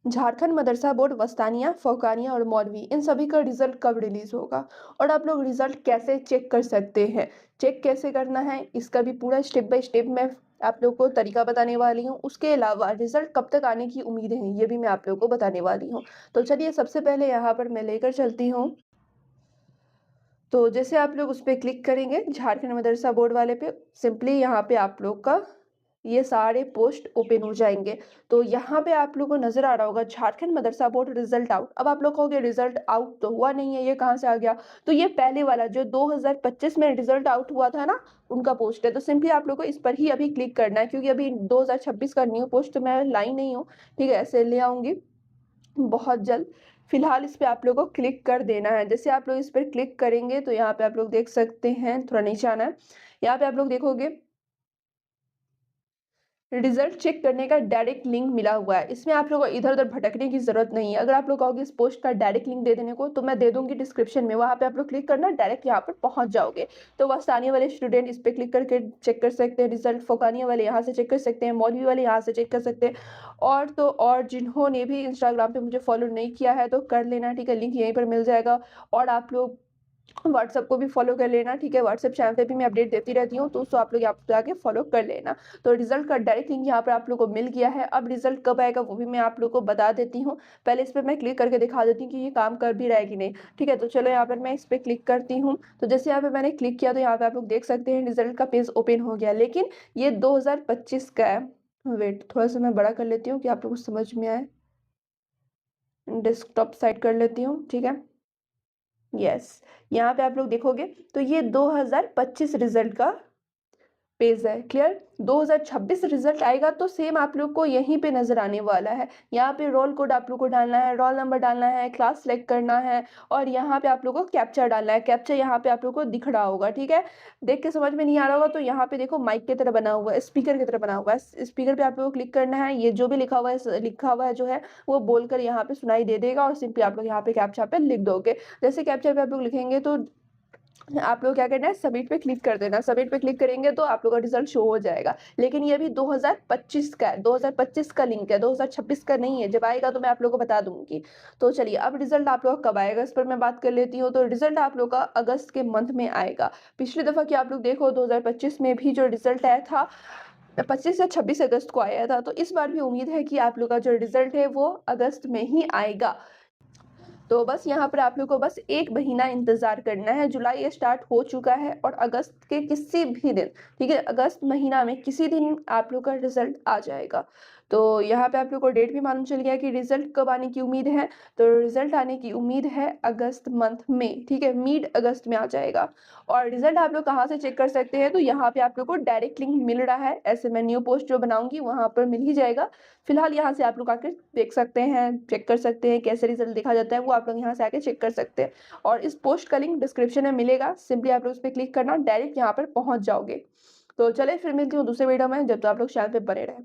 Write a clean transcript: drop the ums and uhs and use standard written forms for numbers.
झारखंड मदरसा board, वस्तानिया, फौकानिया और मौलवी, इन सभी का रिजल्ट कब रिलीज होगा और आप लोग रिजल्ट कैसे चेक कर सकते हैं, चेक कैसे करना है, इसका भी पूरा स्टेप बाय स्टेप मैं आप लोग को तरीका बताने वाली हूँ। उसके अलावा रिजल्ट कब तक आने की उम्मीद है ये भी मैं आप लोग को बताने वाली हूँ। तो चलिए सबसे पहले यहाँ पर मैं लेकर चलती हूँ। तो जैसे आप लोग उस पर क्लिक करेंगे झारखंड मदरसा बोर्ड वाले पे, सिंपली यहाँ पे आप लोग का ये सारे पोस्ट ओपन हो जाएंगे। तो यहाँ पे आप लोग को नजर आ रहा होगा झारखंड मदरसा बोर्ड रिजल्ट आउट। अब आप लोग कहोगे रिजल्ट आउट तो हुआ नहीं है, ये कहाँ से आ गया? तो ये पहले वाला जो 2025 में रिजल्ट आउट हुआ था ना, उनका पोस्ट है। तो सिंपली आप लोग को इस पर ही अभी क्लिक करना है, क्योंकि अभी 2026 का न्यू पोस्ट तो मैं लाई नहीं हूँ। ठीक है, ऐसे ले आऊंगी बहुत जल्द। फिलहाल इस पे आप लोग को क्लिक कर देना है। जैसे आप लोग इस पर क्लिक करेंगे तो यहाँ पे आप लोग देख सकते हैं, थोड़ा नीचे आना है, यहाँ पे आप लोग देखोगे रिजल्ट चेक करने का डायरेक्ट लिंक मिला हुआ है। इसमें आप लोगों को इधर उधर भटकने की जरूरत नहीं है। अगर आप लोग कहोगे इस पोस्ट का डायरेक्ट लिंक दे देने को, तो मैं दे दूंगी डिस्क्रिप्शन में, वहां पे आप लोग क्लिक करना, डायरेक्ट यहाँ पर पहुंच जाओगे। तो वस्तानिया वाले स्टूडेंट इस पे क्लिक करके चेक कर सकते हैं रिजल्ट, फोकानिया वाले यहाँ से चेक कर सकते हैं, मौलवी वाले यहाँ से चेक कर सकते हैं। और तो और जिन्होंने भी इंस्टाग्राम पे मुझे फॉलो नहीं किया है तो कर लेना, ठीक है, लिंक यहीं पर मिल जाएगा। और आप लोग व्हाट्सएप को भी फॉलो कर लेना, ठीक है, व्हाट्सएप चैनल पे भी मैं अपडेट देती रहती हूँ, तो उसको आप लोग यहाँ पे जाके फॉलो कर लेना। तो रिजल्ट का डायरेक्ट लिंक यहाँ पर आप लोग को मिल गया है। अब रिजल्ट कब आएगा वो भी मैं आप लोग को बता देती हूँ। पहले इस पर मैं क्लिक करके दिखा देती हूँ कि ये काम कर भी रहा है कि नहीं। ठीक है, तो चलो यहाँ पर मैं इस पर क्लिक करती हूँ। तो जैसे यहाँ पे मैंने क्लिक किया तो यहाँ पे आप लोग देख सकते हैं रिजल्ट का पेज ओपन हो गया, लेकिन ये 2025 का है। वेट, थोड़ा सा मैं बड़ा कर लेती हूँ कि आप लोग को समझ में आए। डेस्कटॉप साइड कर लेती हूँ, ठीक है। यस, यहाँ पे आप लोग देखोगे तो ये 2025 रिजल्ट का पेज है। क्लियर? 2026 रिजल्ट आएगा तो सेम आप लोग को यहीं पे नजर आने वाला है। यहाँ पे रोल कोड आप लोग को डालना है, रोल नंबर डालना है, क्लास सेलेक्ट करना है, और यहाँ पे आप लोग को कैप्चा डालना है। कैप्चा यहाँ पे आप लोग को दिख रहा होगा, ठीक है। देख के समझ में नहीं आ रहा होगा तो यहाँ पे देखो माइक की तरह बना हुआ है, स्पीकर की तरह बना हुआ है, स्पीकर पे आप लोग को क्लिक करना है। ये जो भी लिखा हुआ है जो है वो बोलकर यहाँ पे सुनाई दे देगा, और सिंपली आप लोग यहाँ पे कैप्चा पे लिख दोगे। जैसे कैप्चा पे आप लोग लिखेंगे तो आप लोग क्या करना है, सबमिट पे क्लिक कर देना। सबमिट पे क्लिक करेंगे तो आप लोग का रिजल्ट शो हो जाएगा। लेकिन ये भी 2025 का है, 2025 का लिंक है, 2026 का नहीं है। जब आएगा तो मैं आप लोग को बता दूंगी। तो चलिए अब रिजल्ट आप लोग का कब आएगा इस पर मैं बात कर लेती हूँ। तो रिजल्ट आप लोग का अगस्त के मंथ में आएगा। पिछली दफा की आप लोग देखो 2025 में भी जो रिजल्ट आया था 25 या 26 अगस्त को आया था। तो इस बार भी उम्मीद है कि आप लोग का जो रिजल्ट है वो अगस्त में ही आएगा। तो बस यहाँ पर आप लोग को बस एक महीना इंतजार करना है। जुलाई स्टार्ट हो चुका है और अगस्त के किसी भी दिन, ठीक है, अगस्त महीना में किसी दिन आप लोग का रिजल्ट आ जाएगा। तो यहाँ पे आप लोग को डेट भी मालूम चल गया कि रिजल्ट कब आने की उम्मीद है। तो रिजल्ट आने की उम्मीद है अगस्त मंथ में, ठीक है, मिड अगस्त में आ जाएगा। और रिजल्ट आप लोग कहाँ से चेक कर सकते हैं, तो यहाँ पे आप लोग को डायरेक्ट लिंक मिल रहा है। ऐसे मैं न्यू पोस्ट जो बनाऊंगी वहां पर मिल ही जाएगा। फिलहाल यहाँ से आप लोग आकर देख सकते हैं, चेक कर सकते हैं कैसे रिजल्ट देखा जाता है, वो आप लोग यहाँ से आके चेक कर सकते हैं। और इस पोस्ट का लिंक डिस्क्रिप्शन में मिलेगा, सिंपली आप लोग उस पर क्लिक करना, डायरेक्ट यहाँ पर पहुंच जाओगे। तो चले फिर मिलती हूँ दूसरे वीडियो में, जब तो आप लोग चैनल पे बने रहें।